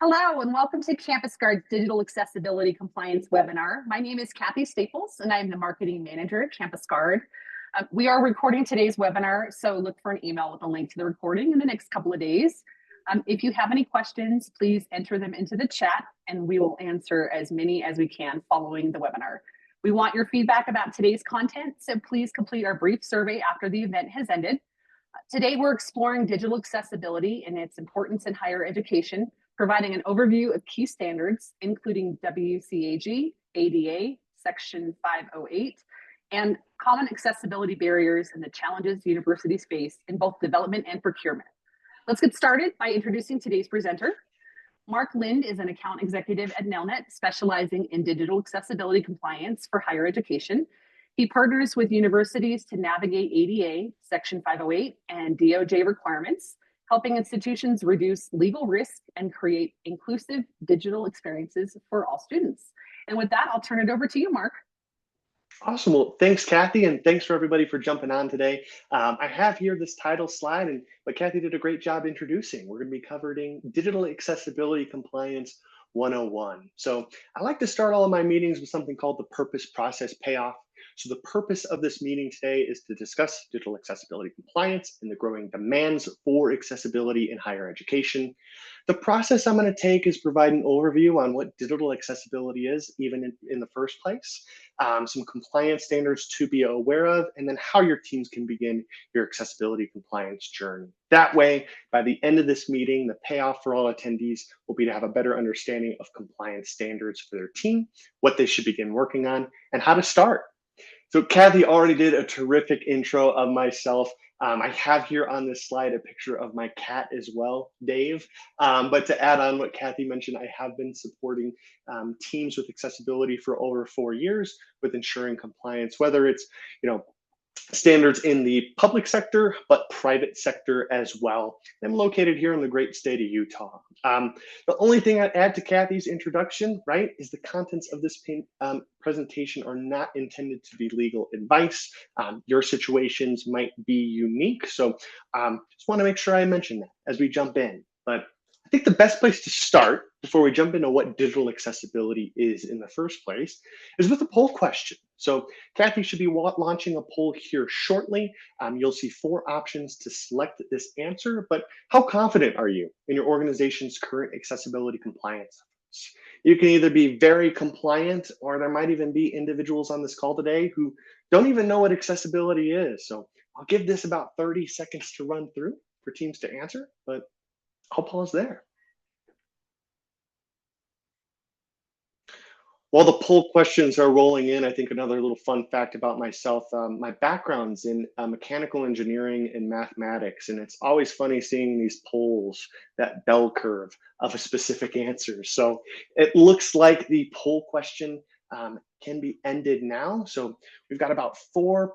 Hello and welcome to CampusGuard's Digital Accessibility Compliance webinar. My name is Kathy Staples and I'm the Marketing Manager at CampusGuard. We are recording today's webinar, so look for an email with a link to the recording in the next couple of days. If you have any questions, please enter them into the chat and we will answer as many as we can following the webinar. We want your feedback about today's content, so please complete our brief survey after the event has ended. Today, we're exploring digital accessibility and its importance in higher education, providing an overview of key standards, including WCAG, ADA, Section 508, and common accessibility barriers and the challenges universities face in both development and procurement. Let's get started by introducing today's presenter. Mark Lind is an account executive at Nelnet, specializing in digital accessibility compliance for higher education. He partners with universities to navigate ADA, Section 508, and DOJ requirements, helping institutions reduce legal risk and create inclusive digital experiences for all students. And with that, I'll turn it over to you, Mark. Awesome. Well, thanks, Kathy, and thanks for everybody for jumping on today. I have here this title slide, but Kathy did a great job introducing. We're going to be covering Digital Accessibility Compliance 101. So I like to start all of my meetings with something called the purpose, process, payoff. So the purpose of this meeting today is to discuss digital accessibility compliance and the growing demands for accessibility in higher education. The process I'm going to take is provide an overview on what digital accessibility is, even in the first place, some compliance standards to be aware of, and then how your teams can begin your accessibility compliance journey. That way, by the end of this meeting, the payoff for all attendees will be to have a better understanding of compliance standards for their team, what they should begin working on, and how to start. So Kathy already did a terrific intro of myself. I have here on this slide a picture of my cat as well, Dave. But to add on what Kathy mentioned, I have been supporting teams with accessibility for over 4 years with ensuring compliance, whether it's, standards in the public sector, but private sector as well. I'm located here in the great state of Utah. The only thing I'd add to Kathy's introduction, right, is the contents of this presentation are not intended to be legal advice. Your situations might be unique. So just want to make sure I mention that as we jump in. But I think the best place to start before we jump into what digital accessibility is in the first place is with a poll question. So Kathy should be launching a poll here shortly. You'll see 4 options to select this answer, but how confident are you in your organization's current accessibility compliance efforts? You can either be very compliant, or there might even be individuals on this call today who don't even know what accessibility is. So I'll give this about 30 seconds to run through for teams to answer, but I'll pause there. While the poll questions are rolling in, I think another little fun fact about myself, my background's in mechanical engineering and mathematics, and it's always funny seeing these polls, that bell curve of a specific answer. So it looks like the poll question can be ended now. So we've got about 14%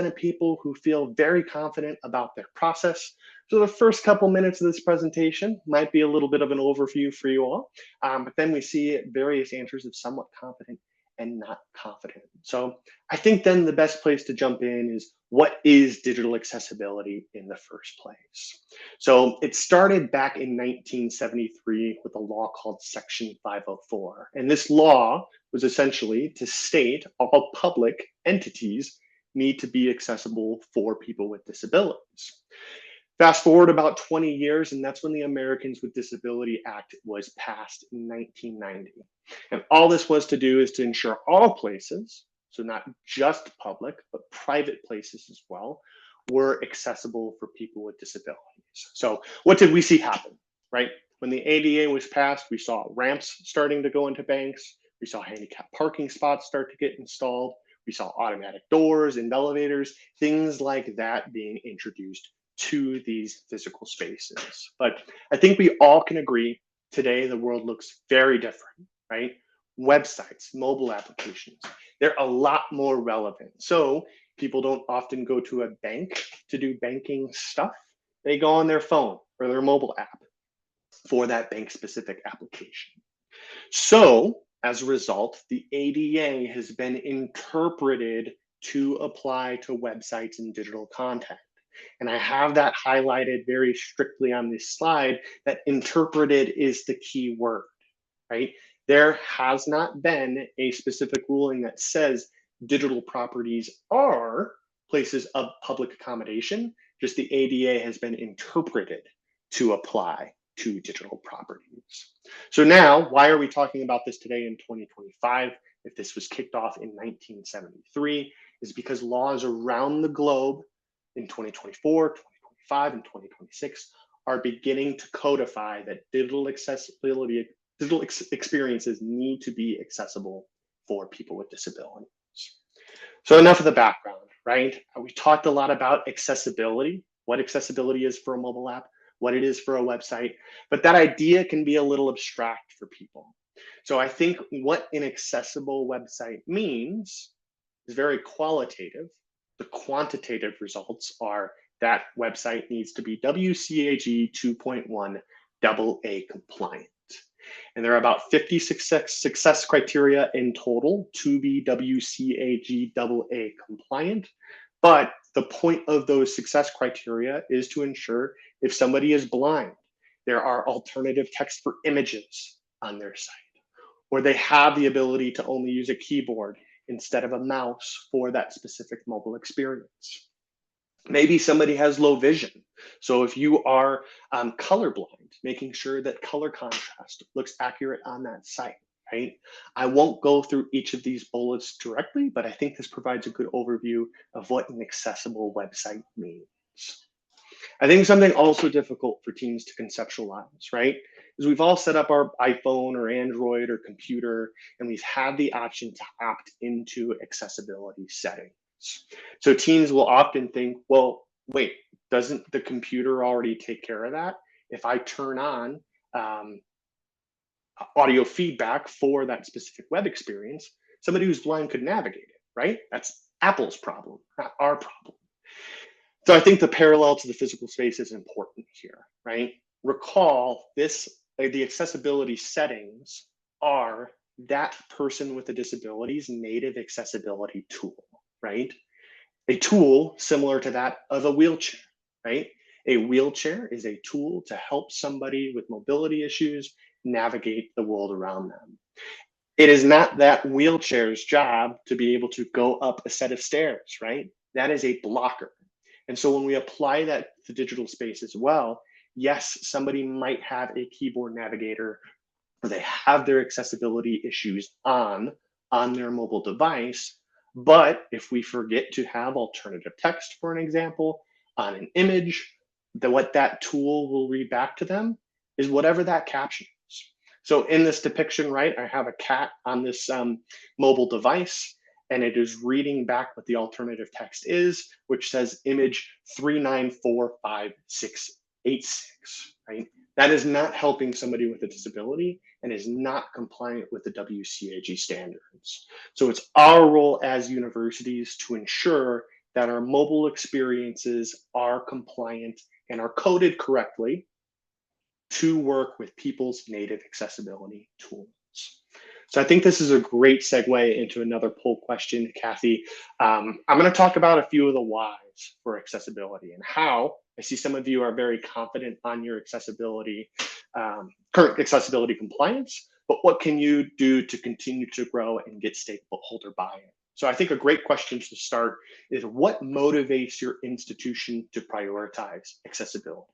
of people who feel very confident about their process. So the first couple minutes of this presentation might be a little bit of an overview for you all, but then we see various answers of somewhat confident and not confident. So I think then the best place to jump in is, what is digital accessibility in the first place? So it started back in 1973 with a law called Section 504. And this law was essentially to state all public entities need to be accessible for people with disabilities. Fast forward about 20 years, and that's when the Americans with Disability Act was passed in 1990. And all this was to do is to ensure all places, so not just public, but private places as well, were accessible for people with disabilities. So what did we see happen, right? When the ADA was passed, we saw ramps starting to go into banks. We saw handicap parking spots start to get installed. We saw automatic doors and elevators, things like that being introduced to these physical spaces. But I think we all can agree today the world looks very different, right? Websites, mobile applications, they're a lot more relevant. So people don't often go to a bank to do banking stuff. They go on their phone or their mobile app for that bank specific application. So as a result, the ADA has been interpreted to apply to websites and digital content. And I have that highlighted very strictly on this slide, that interpreted is the key word, right? There has not been a specific ruling that says digital properties are places of public accommodation. Just the ADA has been interpreted to apply to digital properties. So now, why are we talking about this today in 2025? If this was kicked off in 1973, is because laws around the globe in 2024, 2025, and 2026 are beginning to codify that digital experiences need to be accessible for people with disabilities. So enough of the background, right? We talked a lot about accessibility, what accessibility is for a mobile app, what it is for a website, but that idea can be a little abstract for people. So I think what an accessible website means is very qualitative. The quantitative results are that website needs to be WCAG 2.1 AA compliant. And there are about 50 success criteria in total to be WCAG AA compliant. But the point of those success criteria is to ensure if somebody is blind, there are alternative text for images on their site, or they have the ability to only use a keyboard instead of a mouse for that specific mobile experience. Maybe somebody has low vision. So if you are colorblind, making sure that color contrast looks accurate on that site, right? I won't go through each of these bullets directly, but I think this provides a good overview of what an accessible website means. I think something also difficult for teams to conceptualize, right, is we've all set up our iPhone or Android or computer, and we've had the option to opt into accessibility settings. So teams will often think, well, wait, doesn't the computer already take care of that? If I turn on audio feedback for that specific web experience, somebody who's blind could navigate it, right? That's Apple's problem, not our problem. So I think the parallel to the physical space is important here, right? Recall this, the accessibility settings are that person with a disability's native accessibility tool, right? A tool similar to that of a wheelchair, right? A wheelchair is a tool to help somebody with mobility issues navigate the world around them. It is not that wheelchair's job to be able to go up a set of stairs, right? That is a blocker. And so when we apply that to digital space as well, yes, somebody might have a keyboard navigator, or they have their accessibility issues on their mobile device. But if we forget to have alternative text, for an example, on an image, then what that tool will read back to them is whatever that caption is. So in this depiction, right, I have a cat on this mobile device, and it is reading back what the alternative text is, which says image 394586, right? That is not helping somebody with a disability and is not compliant with the WCAG standards. So it's our role as universities to ensure that our mobile experiences are compliant and are coded correctly to work with people's native accessibility tools. So I think this is a great segue into another poll question, Kathy. I'm going to talk about a few of the whys for accessibility and how. I see some of you are very confident on your accessibility, current accessibility compliance, but what can you do to continue to grow and get stakeholder buy-in? So I think a great question to start is, what motivates your institution to prioritize accessibility?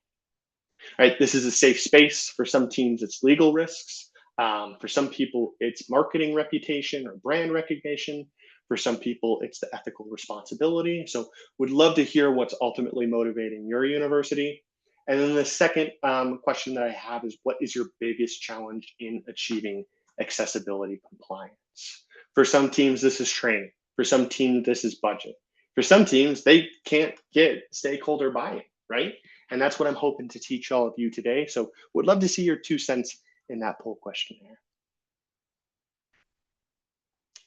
Right, this is a safe space. For some teams, it's legal risks. For some people, it's marketing reputation or brand recognition. For some people, it's the ethical responsibility. So would love to hear what's ultimately motivating your university. And then the second question that I have is, what is your biggest challenge in achieving accessibility compliance? For some teams, this is training. For some teams, this is budget. For some teams, they can't get stakeholder buy-in, right? And that's what I'm hoping to teach all of you today. So would love to see your 2 cents in that poll questionnaire.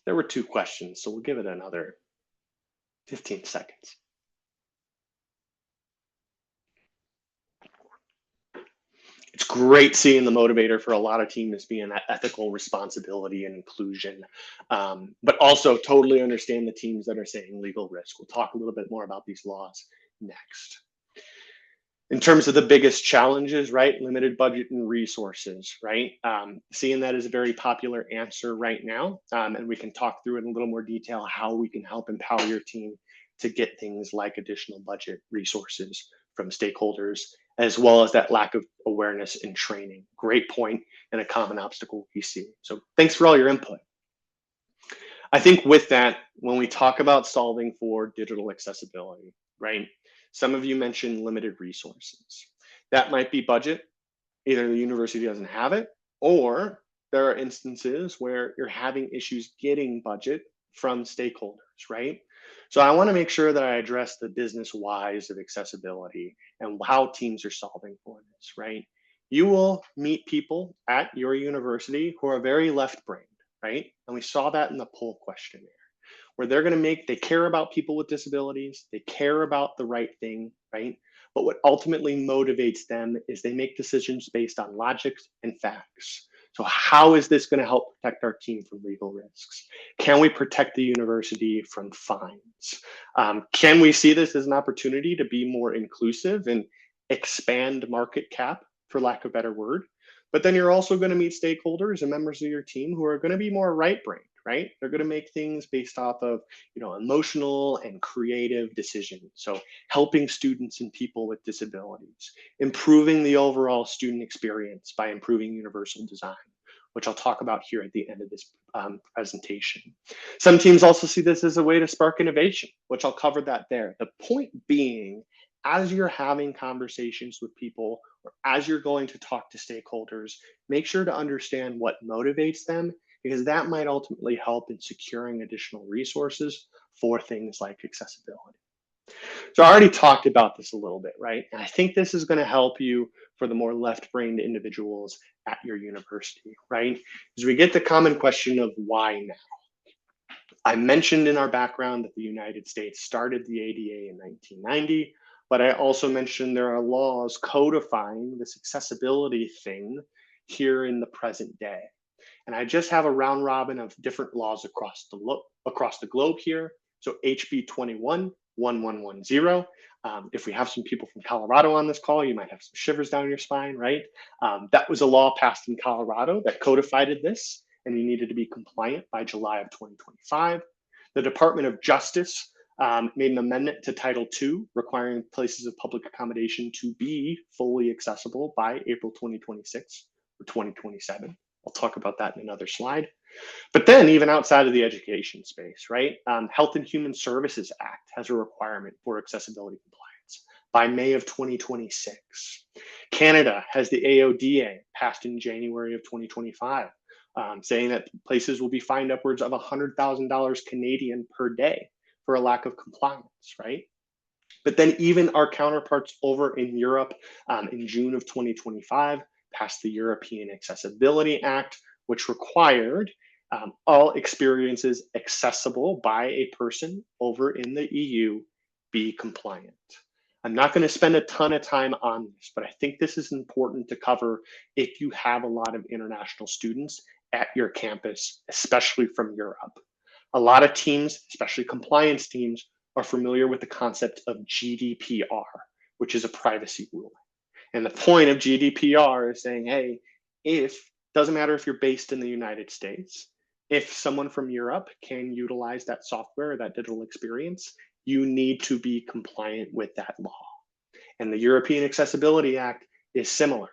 There were 2 questions, so we'll give it another 15 seconds. It's great seeing the motivator for a lot of teams being that ethical responsibility and inclusion, but also totally understand the teams that are saying legal risk. We'll talk a little bit more about these laws next. In terms of the biggest challenges, right? Limited budget and resources, right? Seeing that is a very popular answer right now. And we can talk through in a little more detail how we can help empower your team to get things like additional budget resources from stakeholders, as well as that lack of awareness and training. Great point and a common obstacle we see. So thanks for all your input. I think with that, when we talk about solving for digital accessibility, right? Some of you mentioned limited resources. That might be budget. Either the university doesn't have it, or there are instances where you're having issues getting budget from stakeholders, right? So I want to make sure that I address the business whys of accessibility and how teams are solving for this, right? You will meet people at your university who are very left-brained, right? And we saw that in the poll questionnaire, where they care about people with disabilities, they care about the right thing, right? But what ultimately motivates them is they make decisions based on logic and facts. So how is this going to help protect our team from legal risks? Can we protect the university from fines? Can we see this as an opportunity to be more inclusive and expand market cap, for lack of a better word? But then you're also going to meet stakeholders and members of your team who are going to be more right-brained, right? They're going to make things based off of, emotional and creative decisions. So helping students and people with disabilities, improving the overall student experience by improving universal design, which I'll talk about here at the end of this presentation. Some teams also see this as a way to spark innovation, which I'll cover that there. The point being, as you're having conversations with people or as you're going to talk to stakeholders, make sure to understand what motivates them, because that might ultimately help in securing additional resources for things like accessibility. So I already talked about this a little bit, right? And I think this is going to help you for the more left-brained individuals at your university, right? As we get the common question of why now? I mentioned in our background that the United States started the ADA in 1990, but I also mentioned there are laws codifying this accessibility thing here in the present day. And I just have a round robin of different laws across the globe here. So HB 21-1110. If we have some people from Colorado on this call, you might have some shivers down your spine, right? That was a law passed in Colorado that codified this, and you needed to be compliant by July of 2025. The Department of Justice made an amendment to Title II, requiring places of public accommodation to be fully accessible by April 2026 or 2027. I'll talk about that in another slide. But then even outside of the education space, right? Health and Human Services Act has a requirement for accessibility compliance by May of 2026. Canada has the AODA passed in January of 2025, saying that places will be fined upwards of $100,000 Canadian per day for a lack of compliance, right? But then even our counterparts over in Europe in June of 2025 passed the European Accessibility Act, which required all experiences accessible by a person over in the EU be compliant. I'm not going to spend a ton of time on this, but I think this is important to cover if you have a lot of international students at your campus, especially from Europe. A lot of teams, especially compliance teams, are familiar with the concept of GDPR, which is a privacy ruling. And the point of GDPR is saying, hey, doesn't matter if you're based in the United States, if someone from Europe can utilize that software or that digital experience, you need to be compliant with that law. And the European Accessibility Act is similar.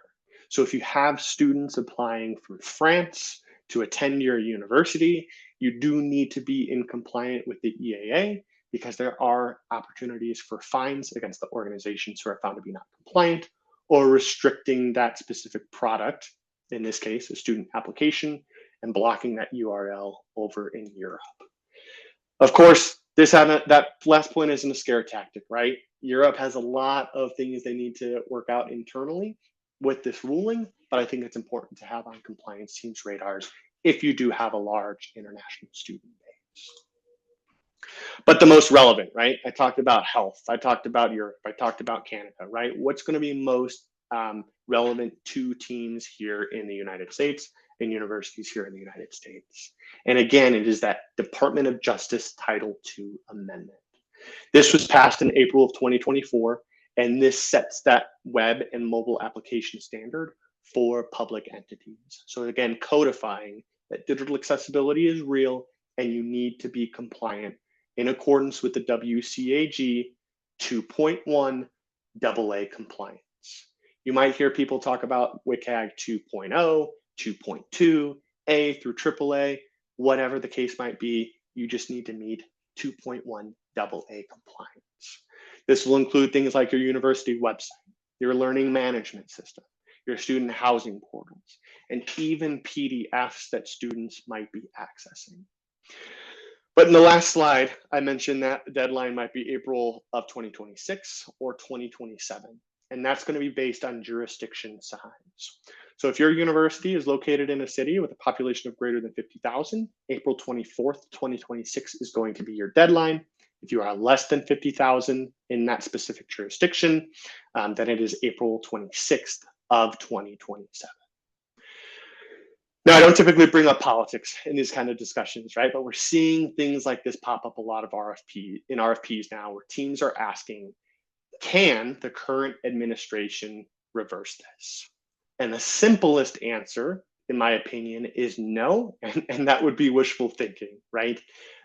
So if you have students applying from France to attend your university, you do need to be in compliant with the EAA, because there are opportunities for fines against the organizations who are found to be not compliant or restricting that specific product, in this case, a student application, and blocking that URL over in Europe. Of course, that last point isn't a scare tactic, right? Europe has a lot of things they need to work out internally with this ruling, but I think it's important to have on compliance teams' radars if you do have a large international student base. But the most relevant, right? I talked about health, I talked about Europe, I talked about Canada, right? What's going to be most relevant to teams here in the United States and universities here in the United States? And again, it is that Department of Justice Title II amendment. This was passed in April of 2024, and this sets that web and mobile application standard for public entities. So again, codifying that digital accessibility is real and you need to be compliant in accordance with the WCAG 2.1 AA compliance. You might hear people talk about WCAG 2.0, 2.2, A through AAA, whatever the case might be, you just need to meet 2.1 AA compliance. This will include things like your university website, your learning management system, your student housing portals, and even PDFs that students might be accessing. But in the last slide, I mentioned that the deadline might be April of 2026 or 2027, and that's going to be based on jurisdiction size. So if your university is located in a city with a population of greater than 50,000, April 24th, 2026 is going to be your deadline. If you are less than 50,000 in that specific jurisdiction, then it is April 26th of 2027. Now, I don't typically bring up politics in these kind of discussions, right? But we're seeing things like this pop up a lot of RFPs now, where teams are asking, can the current administration reverse this? And the simplest answer, in my opinion, is no, and that would be wishful thinking, right?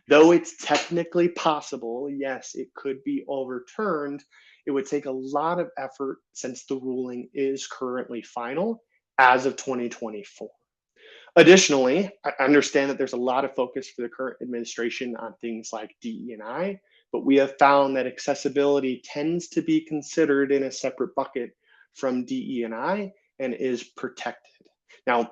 Though it's technically possible, yes, it could be overturned, it would take a lot of effort since the ruling is currently final as of 2024. Additionally, I understand that there's a lot of focus for the current administration on things like DE&I, but we have found that accessibility tends to be considered in a separate bucket from DE&I and is protected. Now,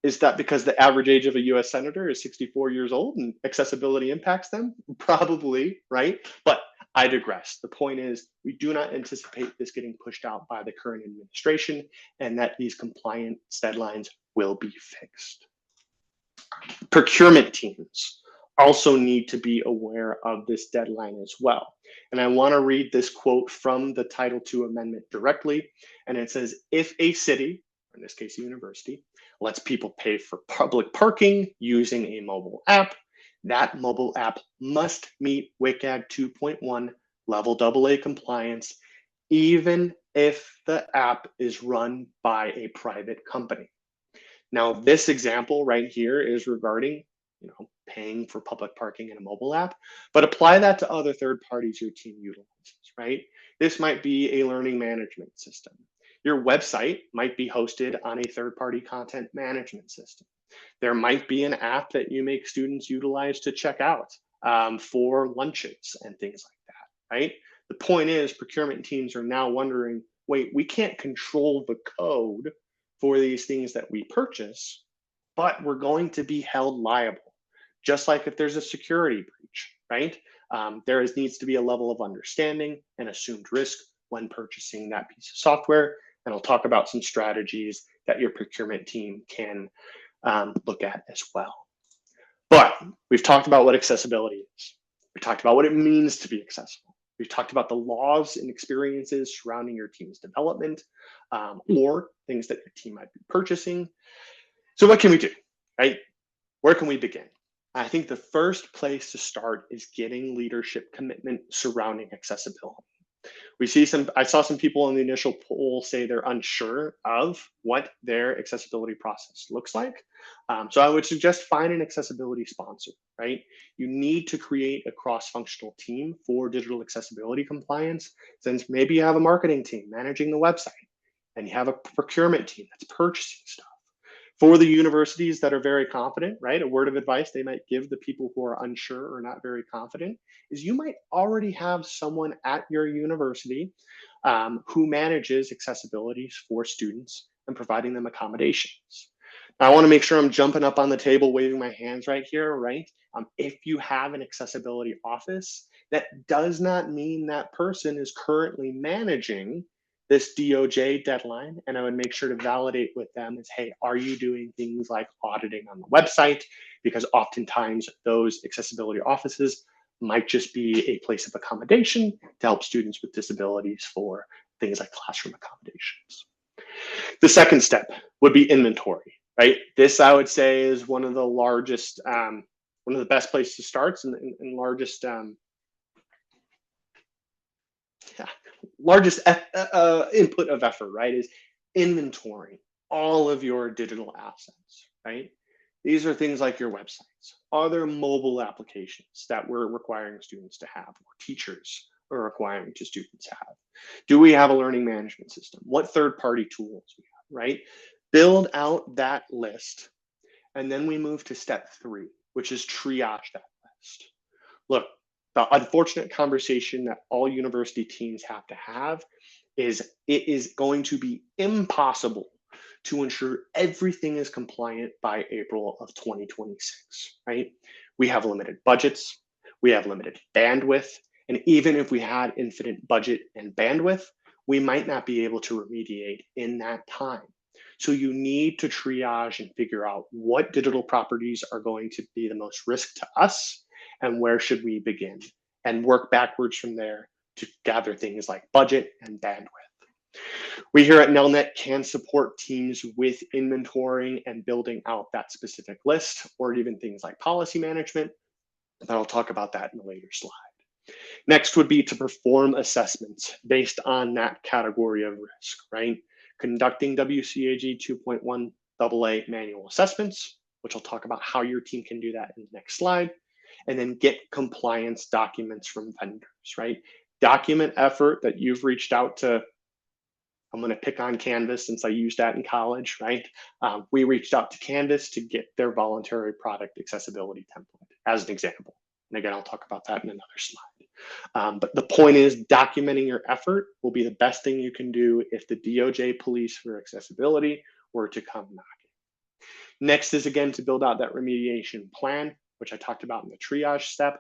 is that because the average age of a US senator is 64 years old and accessibility impacts them? Probably, right? But I digress. The point is, we do not anticipate this getting pushed out by the current administration and that these compliance deadlines will be fixed. Procurement teams also need to be aware of this deadline as well. And I want to read this quote from the Title II Amendment directly. And it says, if a city, in this case, a university, lets people pay for public parking using a mobile app, that mobile app must meet WCAG 2.1 level AA compliance, even if the app is run by a private company. Now, this example right here is regarding, paying for public parking in a mobile app, but apply that to other third parties your team utilizes, right? This might be a learning management system. Your website might be hosted on a third-party content management system. There might be an app that you make students utilize to check out for lunches and things like that, right? The point is, procurement teams are now wondering, wait, we can't control the code for these things that we purchase, but we're going to be held liable. Just like if there's a security breach, right? There needs to be a level of understanding and assumed risk when purchasing that piece of software. And I'll talk about some strategies that your procurement team can look at as well. But we've talked about what accessibility is. We talked about what it means to be accessible. We've talked about the laws and experiences surrounding your team's development or things that your team might be purchasing. So what can we do, right? Where can we begin? I think the first place to start is getting leadership commitment surrounding accessibility. I saw some people in the initial poll say they're unsure of what their accessibility process looks like. So I would suggest find an accessibility sponsor, right? You need to create a cross-functional team for digital accessibility compliance, since maybe you have a marketing team managing the website and you have a procurement team that's purchasing stuff. For the universities that are very confident, right, a word of advice they might give the people who are unsure or not very confident is you might already have someone at your university who manages accessibilities for students and providing them accommodations. Now, I want to make sure I'm jumping up on the table, waving my hands right here, right? If you have an accessibility office, that does not mean that person is currently managing this DOJ deadline, and I would make sure to validate with them is, hey, are you doing things like auditing on the website? Because oftentimes those accessibility offices might just be a place of accommodation to help students with disabilities for things like classroom accommodations. The second step would be inventory, right? This, I would say, is one of the largest, one of the best places to start and largest input of effort, right, is inventorying all of your digital assets, right? These are things like your websites. Are there mobile applications that we're requiring students to have, or teachers are requiring to students have? Do we have a learning management system? What third-party tools we have, right? Build out that list, and then we move to step 3, which is triage that list. Look, the unfortunate conversation that all university teams have to have is it is going to be impossible to ensure everything is compliant by April of 2026, right? We have limited budgets, we have limited bandwidth, and even if we had infinite budget and bandwidth, we might not be able to remediate in that time. So you need to triage and figure out what digital properties are going to be the most risk to us and where should we begin, and work backwards from there to gather things like budget and bandwidth. We here at Nelnet can support teams with inventorying and building out that specific list, or even things like policy management, but I'll talk about that in a later slide. Next would be to perform assessments based on that category of risk, right? Conducting WCAG 2.1 AA manual assessments, which I'll talk about how your team can do that in the next slide, and then get compliance documents from vendors, right? Document effort that you've reached out to. I'm going to pick on Canvas since I used that in college, right? We reached out to Canvas to get their voluntary product accessibility template as an example. And again, I'll talk about that in another slide. But the point is, documenting your effort will be the best thing you can do if the DOJ police for accessibility were to come knocking. Next is, again, to build out that remediation plan, which I talked about in the triage step.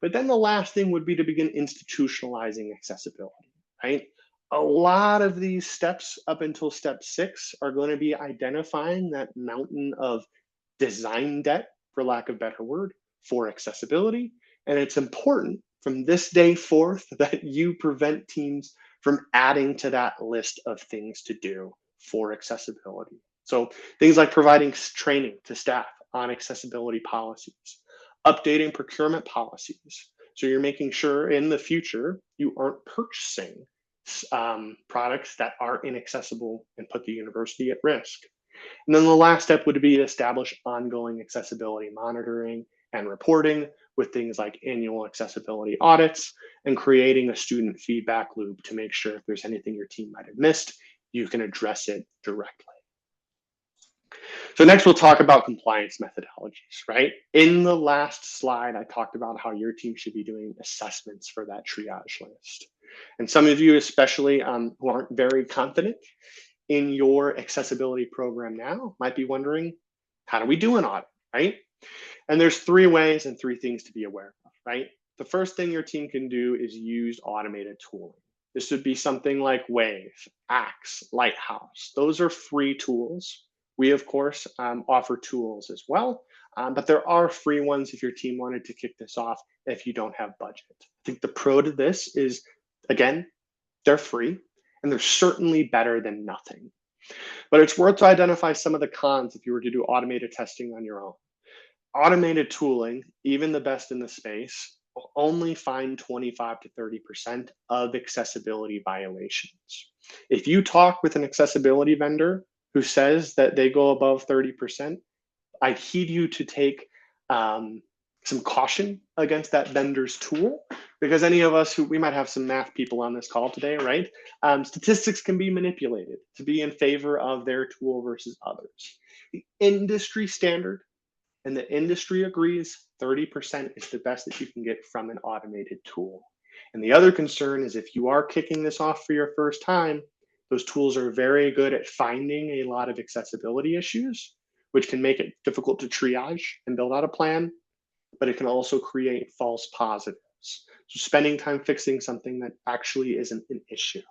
But then the last thing would be to begin institutionalizing accessibility, right? A lot of these steps up until step 6 are going to be identifying that mountain of design debt, for lack of a better word, for accessibility. And it's important from this day forth that you prevent teams from adding to that list of things to do for accessibility. So things like providing training to staff on accessibility policies, updating procurement policies. So you're making sure in the future you aren't purchasing products that aren't inaccessible and put the university at risk. And then the last step would be to establish ongoing accessibility monitoring and reporting with things like annual accessibility audits and creating a student feedback loop to make sure if there's anything your team might have missed, you can address it directly. So next we'll talk about compliance methodologies, right? In the last slide, I talked about how your team should be doing assessments for that triage list. And some of you, especially who aren't very confident in your accessibility program now, might be wondering, how do we do an audit, right? And there's 3 ways and 3 things to be aware of, right? The first thing your team can do is use automated tooling. This would be something like Wave, Axe, Lighthouse. Those are free tools. We, of course, offer tools as well, but there are free ones if your team wanted to kick this off if you don't have budget. I think the pro to this is, again, they're free, and they're certainly better than nothing. But it's worth to identify some of the cons if you were to do automated testing on your own. Automated tooling, even the best in the space, will only find 25 to 30% of accessibility violations. If you talk with an accessibility vendor who says that they go above 30%, I'd heed you to take some caution against that vendor's tool, because any of us we might have some math people on this call today, right? Statistics can be manipulated to be in favor of their tool versus others. The industry standard, and the industry agrees, 30% is the best that you can get from an automated tool. And the other concern is if you are kicking this off for your first time, those tools are very good at finding a lot of accessibility issues, which can make it difficult to triage and build out a plan, but it can also create false positives. So spending time fixing something that actually isn't an issue.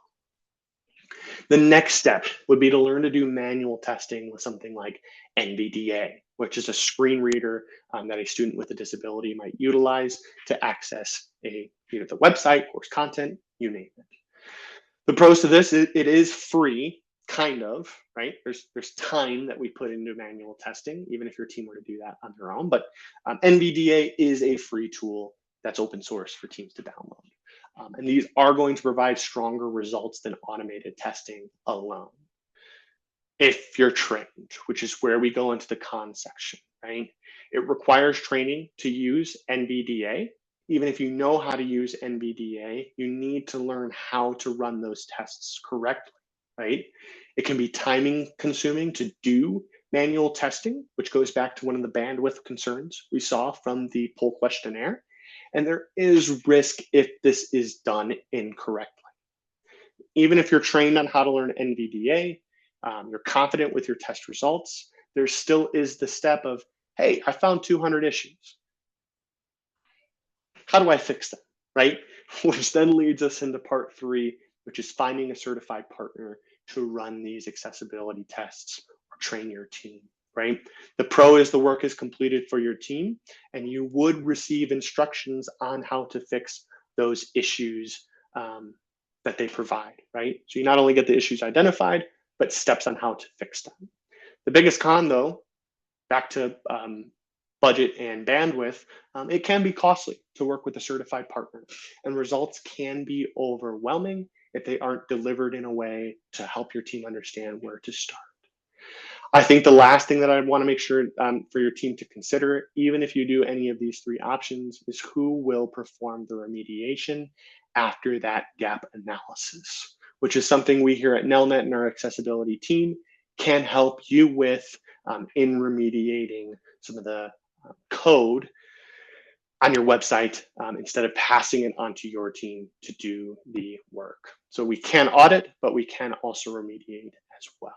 The next step would be to learn to do manual testing with something like NVDA, which is a screen reader that a student with a disability might utilize to access either the website, course content, you name it. The pros to this, it is free, kind of, right? There's time that we put into manual testing, even if your team were to do that on their own. But NVDA is a free tool that's open source for teams to download. And these are going to provide stronger results than automated testing alone. If you're trained, which is where we go into the con section, right? It requires training to use NVDA. Even if you know how to use NVDA, you need to learn how to run those tests correctly, right? It can be timing consuming to do manual testing, which goes back to one of the bandwidth concerns we saw from the poll questionnaire. And there is risk if this is done incorrectly. Even if you're trained on how to learn NVDA, you're confident with your test results, there still is the step of, hey, I found 200 issues. How do I fix them, right? Which then leads us into part 3, which is finding a certified partner to run these accessibility tests or train your team, right? The pro is the work is completed for your team, and you would receive instructions on how to fix those issues that they provide, right? So you not only get the issues identified, but steps on how to fix them. The biggest con, though, back to budget and bandwidth, it can be costly to work with a certified partner, and results can be overwhelming if they aren't delivered in a way to help your team understand where to start. I think the last thing that I want to make sure for your team to consider, even if you do any of these 3 options, is who will perform the remediation after that gap analysis, which is something we here at Nelnet and our accessibility team can help you with in remediating some of the code on your website instead of passing it onto your team to do the work. So we can audit, but we can also remediate as well.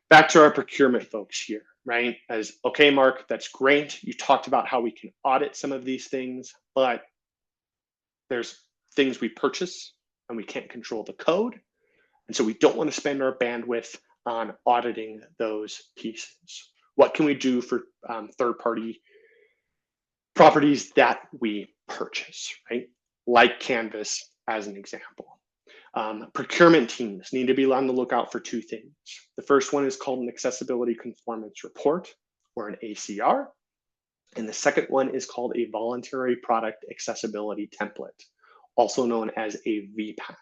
Back to our procurement folks here, right? As, okay, Mark, that's great. You talked about how we can audit some of these things, but there's things we purchase and we can't control the code. And so we don't want to spend our bandwidth on auditing those pieces. What can we do for third-party properties that we purchase, right? Like Canvas as an example. Procurement teams need to be on the lookout for 2 things. The first one is called an accessibility conformance report, or an ACR. And the second one is called a voluntary product accessibility template, also known as a VPAT.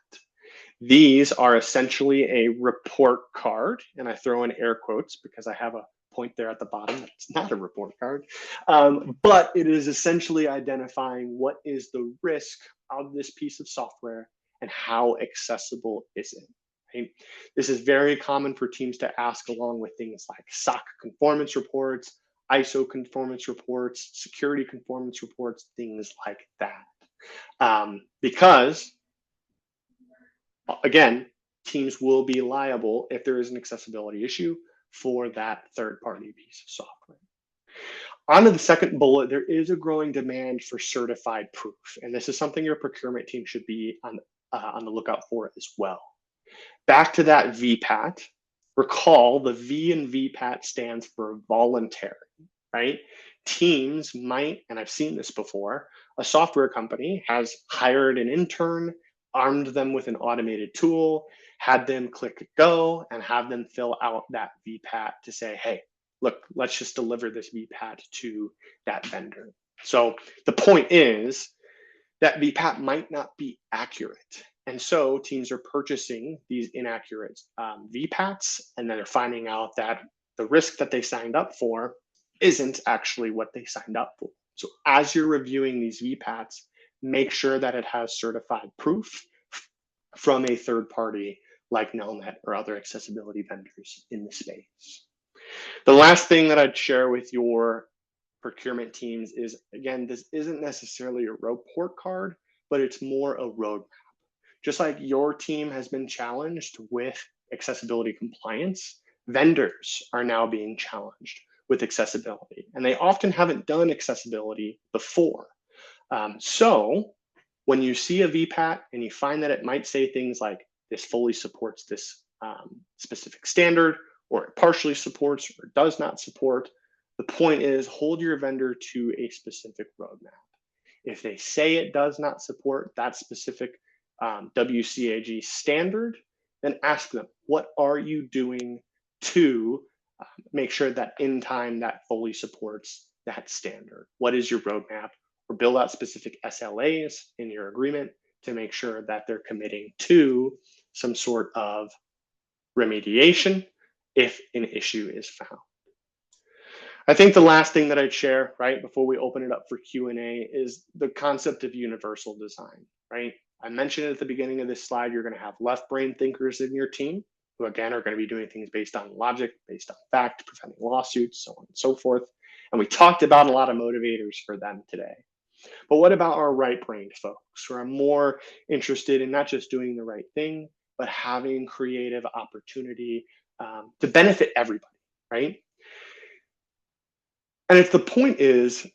These are essentially a report card, and I throw in air quotes because I have a point there at the bottom. It's not a report card, but it is essentially identifying what is the risk of this piece of software and how accessible is it, right? This is very common for teams to ask, along with things like SOC conformance reports, ISO conformance reports, security conformance reports, things like that. Because, again, teams will be liable if there is an accessibility issue for that third-party piece of software. On to the second bullet, there is a growing demand for certified proof, and this is something your procurement team should be on the lookout for as well. Back to that VPAT, recall the V in VPAT stands for voluntary, right? Teams might, and I've seen this before, a software company has hired an intern, armed them with an automated tool, had them click go, and have them fill out that VPAT to say, hey, look, let's just deliver this VPAT to that vendor. So the point is that VPAT might not be accurate. And so teams are purchasing these inaccurate VPATs, and then they're finding out that the risk that they signed up for isn't actually what they signed up for. So as you're reviewing these VPATs, make sure that it has certified proof from a third party like Nelnet or other accessibility vendors in the space. The last thing that I'd share with your procurement teams is, again, this isn't necessarily a report card, but it's more a roadmap. Just like your team has been challenged with accessibility compliance, vendors are now being challenged with accessibility, and they often haven't done accessibility before. So when you see a VPAT and you find that it might say things like, this fully supports this specific standard, or it partially supports or does not support, the point is hold your vendor to a specific roadmap. If they say it does not support that specific WCAG standard, then ask them, what are you doing to make sure that in time that fully supports that standard? What is your roadmap? or build out specific SLAs in your agreement to make sure that they're committing to some sort of remediation if an issue is found. I think the last thing that I'd share, right, before we open it up for Q&A is the concept of universal design, right? I mentioned at the beginning of this slide, you're going to have left brain thinkers in your team who, again, are going to be doing things based on logic, based on fact, preventing lawsuits, so on and so forth. And we talked about a lot of motivators for them today. But what about our right-brained folks who are more interested in not just doing the right thing, but having creative opportunity to benefit everybody, right? And if the point is,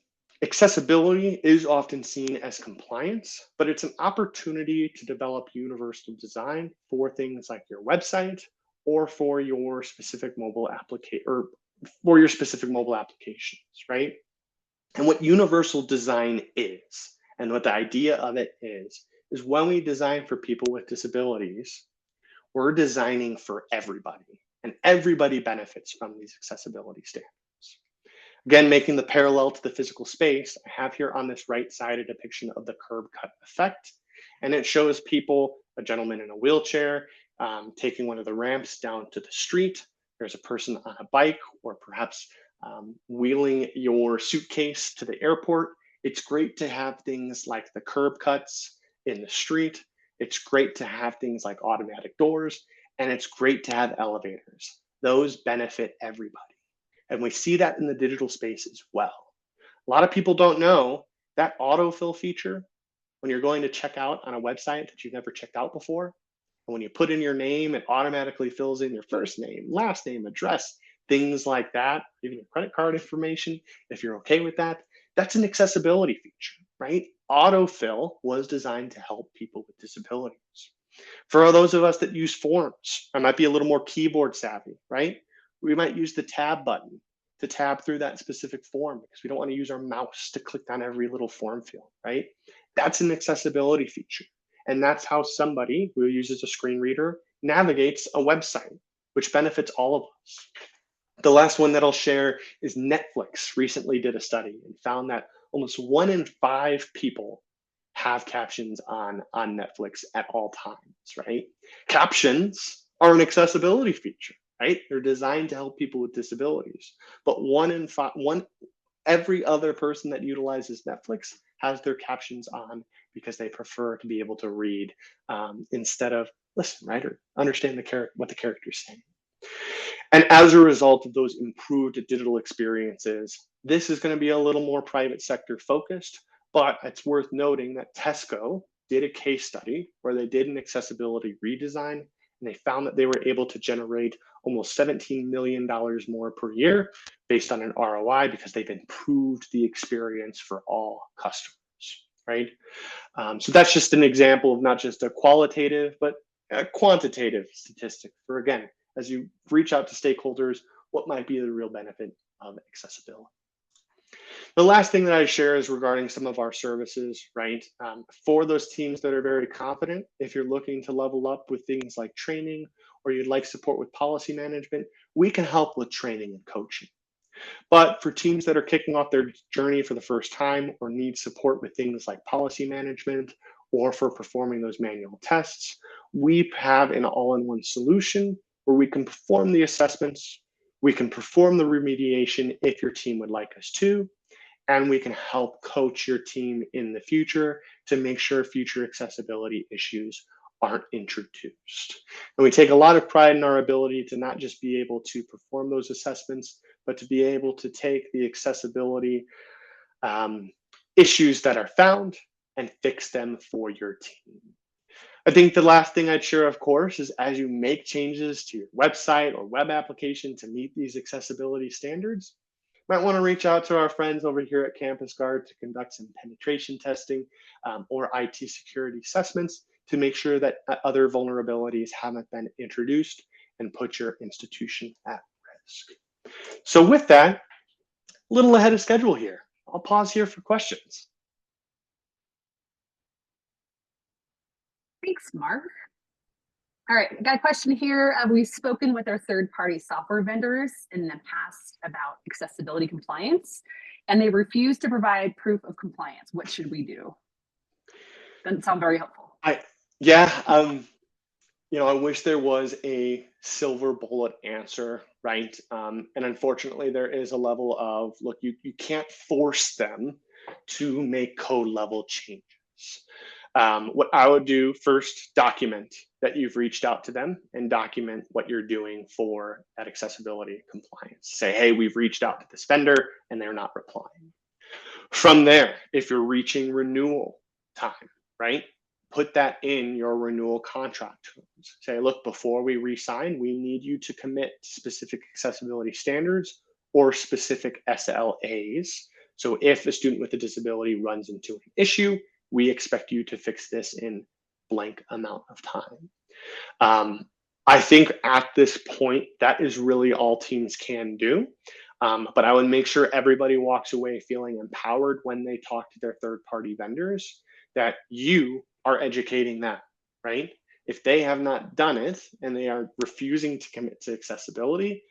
accessibility is often seen as compliance, but it's an opportunity to develop universal design for things like your website or for your specific mobile application or for your specific mobile applications, right? And what universal design is, and what the idea of it is when we design for people with disabilities, we're designing for everybody, and everybody benefits from these accessibility standards. Again, making the parallel to the physical space, I have here on this right side a depiction of the curb cut effect. And it shows people, a gentleman in a wheelchair, taking one of the ramps down to the street. There's a person on a bike, or perhaps wheeling your suitcase to the airport. It's great to have things like the curb cuts in the street. It's great to have things like automatic doors, and it's great to have elevators. Those benefit everybody. And we see that in the digital space as well. A lot of people don't know that autofill feature, when you're going to check out on a website that you've never checked out before, and when you put in your name, it automatically fills in your first name, last name, address, things like that, even your credit card information. If you're okay with that, that's an accessibility feature, right? Autofill was designed to help people with disabilities. For those of us that use forms, I might be a little more keyboard savvy, right? We might use the tab button to tab through that specific form because we don't want to use our mouse to click on every little form field, right? That's an accessibility feature. And that's how somebody who uses a screen reader navigates a website, which benefits all of us. The last one that I'll share is Netflix recently did a study and found that almost 1 in 5 people have captions on Netflix at all times, right? Captions are an accessibility feature, right? They're designed to help people with disabilities. But 1 in 5, every other person that utilizes Netflix has their captions on because they prefer to be able to read instead of listen, right? Or understand what the character's saying. And as a result of those improved digital experiences, this is going to be a little more private sector focused, but it's worth noting that Tesco did a case study where they did an accessibility redesign, and they found that they were able to generate almost $17 million more per year based on an ROI because they've improved the experience for all customers, right? So that's just an example of not just a qualitative, but a quantitative statistic for, again, as you reach out to stakeholders, what might be the real benefit of accessibility. The last thing that I share is regarding some of our services, right? For those teams that are very confident, if you're looking to level up with things like training or you'd like support with policy management, we can help with training and coaching. But for teams that are kicking off their journey for the first time or need support with things like policy management or for performing those manual tests, we have an all-in-one solution where we can perform the assessments, we can perform the remediation if your team would like us to, and we can help coach your team in the future to make sure future accessibility issues aren't introduced. And we take a lot of pride in our ability to not just be able to perform those assessments, but to be able to take the accessibility issues that are found and fix them for your team. I think the last thing I'd share, of course, is as you make changes to your website or web application to meet these accessibility standards, you might want to reach out to our friends over here at CampusGuard to conduct some penetration testing or IT security assessments to make sure that other vulnerabilities haven't been introduced and put your institution at risk. So with that, a little ahead of schedule here. I'll pause here for questions. Thanks, Mark. All right, I got a question here. We've spoken with our third-party software vendors in the past about accessibility compliance, and they refuse to provide proof of compliance. What should we do? Doesn't sound very helpful. Yeah, I wish there was a silver bullet answer, right? And unfortunately, there is a level of, look, you can't force them to make code level changes. What I would do first, document that you've reached out to them and document what you're doing for that accessibility compliance. Say, hey, we've reached out to this vendor and they're not replying. From there, if you're reaching renewal time, right? Put that in your renewal contract terms. Say, look, before we re-sign, we need you to commit specific accessibility standards or specific SLAs. So if a student with a disability runs into an issue, we expect you to fix this in blank amount of time. I think at this point, that is really all teams can do. But I would make sure everybody walks away feeling empowered when they talk to their third-party vendors, that you are educating them, right? If they have not done it and they are refusing to commit to accessibility,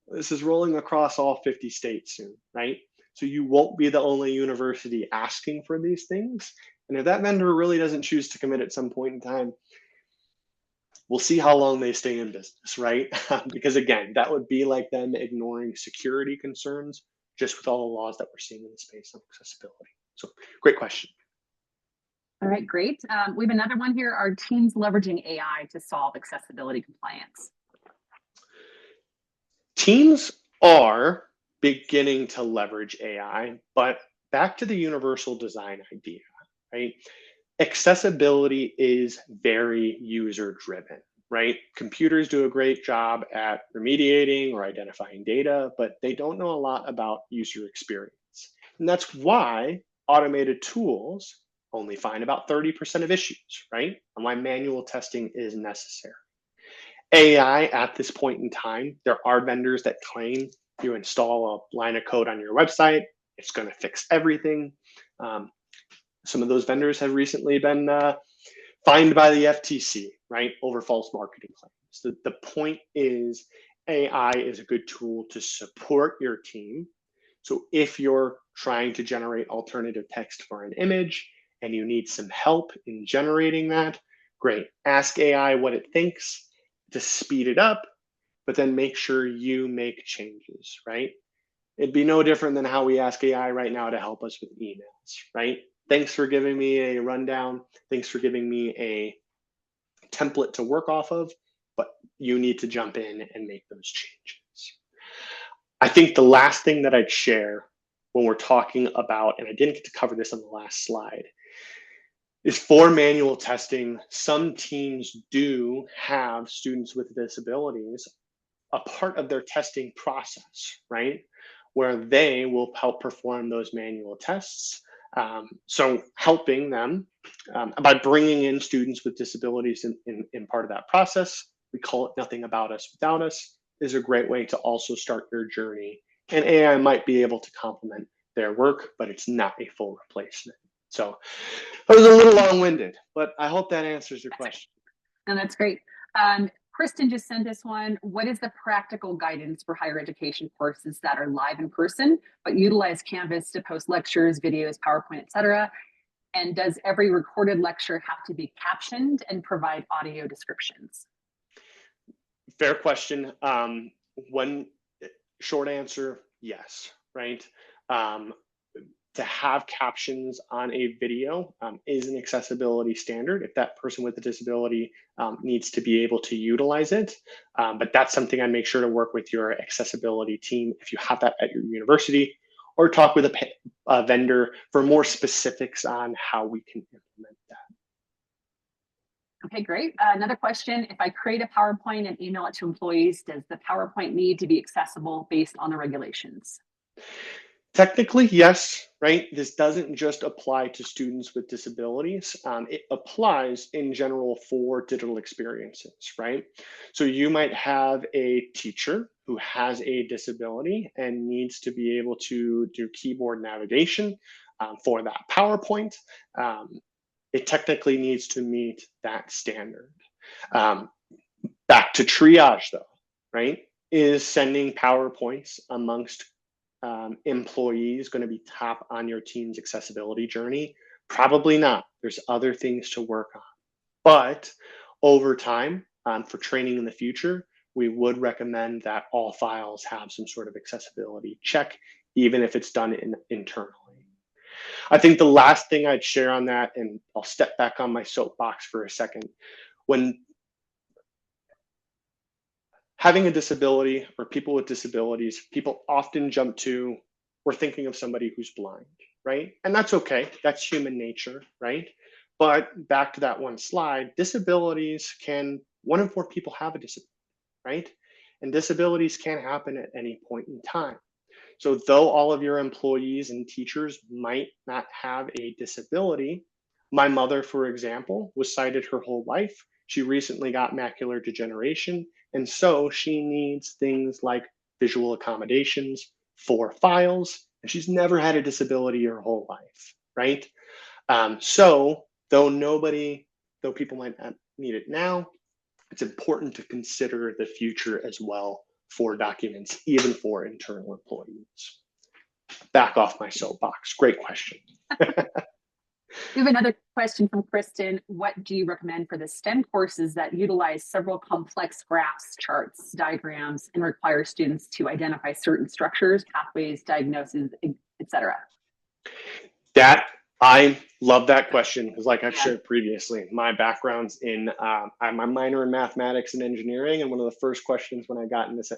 this is rolling across all 50 states soon, right? So you won't be the only university asking for these things. And if that vendor really doesn't choose to commit at some point in time, we'll see how long they stay in business, right? Because again, that would be like them ignoring security concerns just with all the laws that we're seeing in the space of accessibility. So great question. All right, great. We have another one here. Are teams leveraging AI to solve accessibility compliance? Teams are beginning to leverage AI, but back to the universal design idea, right? Accessibility is very user driven, right? Computers do a great job at remediating or identifying data, but they don't know a lot about user experience. And that's why automated tools only find about 30% of issues, right? And why manual testing is necessary. AI at this point in time, there are vendors that claim you install a line of code on your website, it's going to fix everything. Some of those vendors have recently been fined by the FTC, right, over false marketing claims. The point is AI is a good tool to support your team. So if you're trying to generate alternative text for an image and you need some help in generating that, great. Ask AI what it thinks to speed it up, but then make sure you make changes, right? It'd be no different than how we ask AI right now to help us with emails, right? Thanks for giving me a rundown. Thanks for giving me a template to work off of, but you need to jump in and make those changes. I think the last thing that I'd share when we're talking about, and I didn't get to cover this on the last slide, is for manual testing, some teams do have students with disabilities a part of their testing process, right? Where they will help perform those manual tests. So helping them by bringing in students with disabilities in part of that process, we call it Nothing About Us Without Us, is a great way to also start your journey. And AI might be able to complement their work, but it's not a full replacement. So that was a little long-winded, but I hope that answers your question. And that's great. Kristen just sent us one. What is the practical guidance for higher education courses that are live in person, but utilize Canvas to post lectures, videos, PowerPoint, etc.? And does every recorded lecture have to be captioned and provide audio descriptions? Fair question. One short answer, yes, right? To have captions on a video is an accessibility standard if that person with a disability needs to be able to utilize it. But that's something I make sure to work with your accessibility team if you have that at your university, or talk with a vendor for more specifics on how we can implement that. Okay, great. Another question. If I create a PowerPoint and email it to employees, does the PowerPoint need to be accessible based on the regulations? Technically, yes, right? This doesn't just apply to students with disabilities. It applies in general for digital experiences, right? So you might have a teacher who has a disability and needs to be able to do keyboard navigation for that PowerPoint. It technically needs to meet that standard. Back to triage though, right? Is sending PowerPoints amongst employees going to be top on your team's accessibility journey? Probably not. There's other things to work on. But over time, for training in the future, we would recommend that all files have some sort of accessibility check, even if it's done internally. I think the last thing I'd share on that, and I'll step back on my soapbox for a second, when having a disability or people with disabilities, people often jump to, we're thinking of somebody who's blind, right? And that's okay, that's human nature, right? But back to that one slide, disabilities one in four people have a disability, right? And disabilities can happen at any point in time. So though all of your employees and teachers might not have a disability, my mother, for example, was sighted her whole life. She recently got macular degeneration, and so she needs things like visual accommodations for files, and she's never had a disability her whole life, right? So though people might not need it now, it's important to consider the future as well for documents, even for internal employees. Back off my soapbox. Great question. We have another question from Kristen. What do you recommend for the STEM courses that utilize several complex graphs, charts, diagrams, and require students to identify certain structures, pathways, diagnoses, etc.? I love that question because, like I've shared previously, my background's I'm a minor in mathematics and engineering, and one of the first questions when I got in this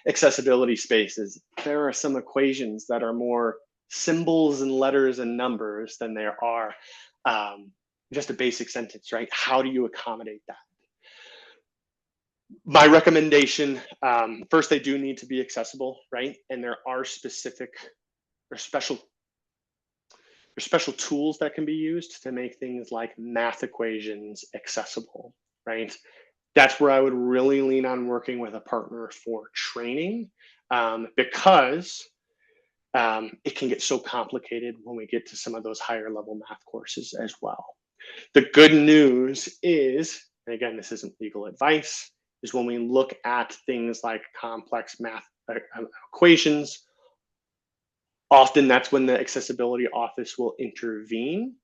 accessibility space is, there are some equations that are more symbols and letters and numbers than there are just a basic sentence, right? How do you accommodate that? My recommendation, first, they do need to be accessible, right? And there are special tools that can be used to make things like math equations accessible, right? That's where I would really lean on working with a partner for training, because it can get so complicated when we get to some of those higher level math courses as well. The good news is, and again, this isn't legal advice, is when we look at things like complex math equations, often that's when the accessibility office will intervene,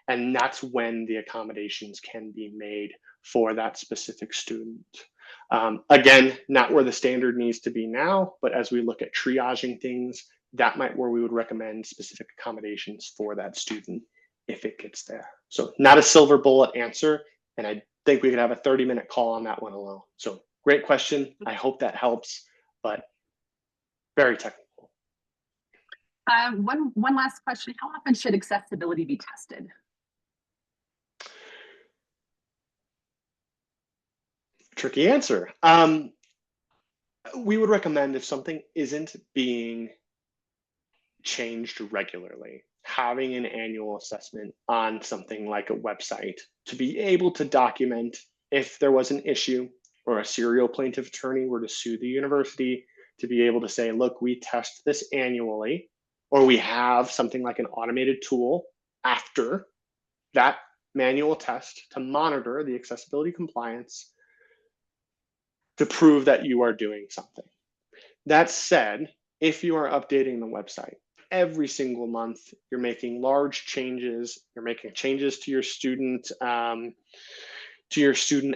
and that's when the accommodations can be made for that specific student. Again, not where the standard needs to be now, but as we look at triaging things, that might where we would recommend specific accommodations for that student if it gets there. So not a silver bullet answer, and I think we could have a 30-minute call on that one alone. So great question. I hope that helps, but very technical. One last question. How often should accessibility be tested? Tricky answer. We would recommend if something isn't being changed regularly, having an annual assessment on something like a website to be able to document if there was an issue or a serial plaintiff attorney were to sue the university, to be able to say, look, we test this annually, or we have something like an automated tool after that manual test to monitor the accessibility compliance to prove that you are doing something. That said, if you are updating the website every single month, you're making large changes, you're making changes to your student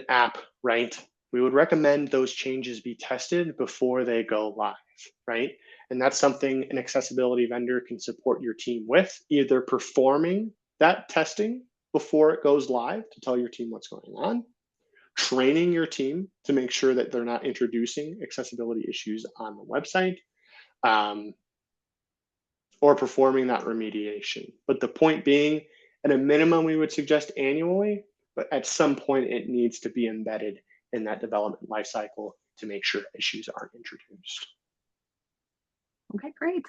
app, right? We would recommend those changes be tested before they go live, right? And that's something an accessibility vendor can support your team with, either performing that testing before it goes live to tell your team what's going on, training your team to make sure that they're not introducing accessibility issues on the website, or performing that remediation. But the point being, at a minimum, we would suggest annually, but at some point it needs to be embedded in that development lifecycle to make sure issues aren't introduced. Okay, great.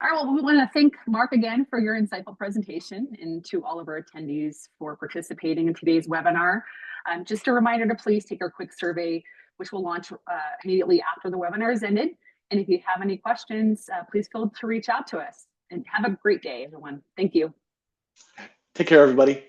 All right, well, we want to thank Mark again for your insightful presentation, and to all of our attendees for participating in today's webinar. Just a reminder to please take our quick survey, which will launch immediately after the webinar is ended. And if you have any questions, please feel free to reach out to us. And have a great day, everyone. Thank you. Take care, everybody.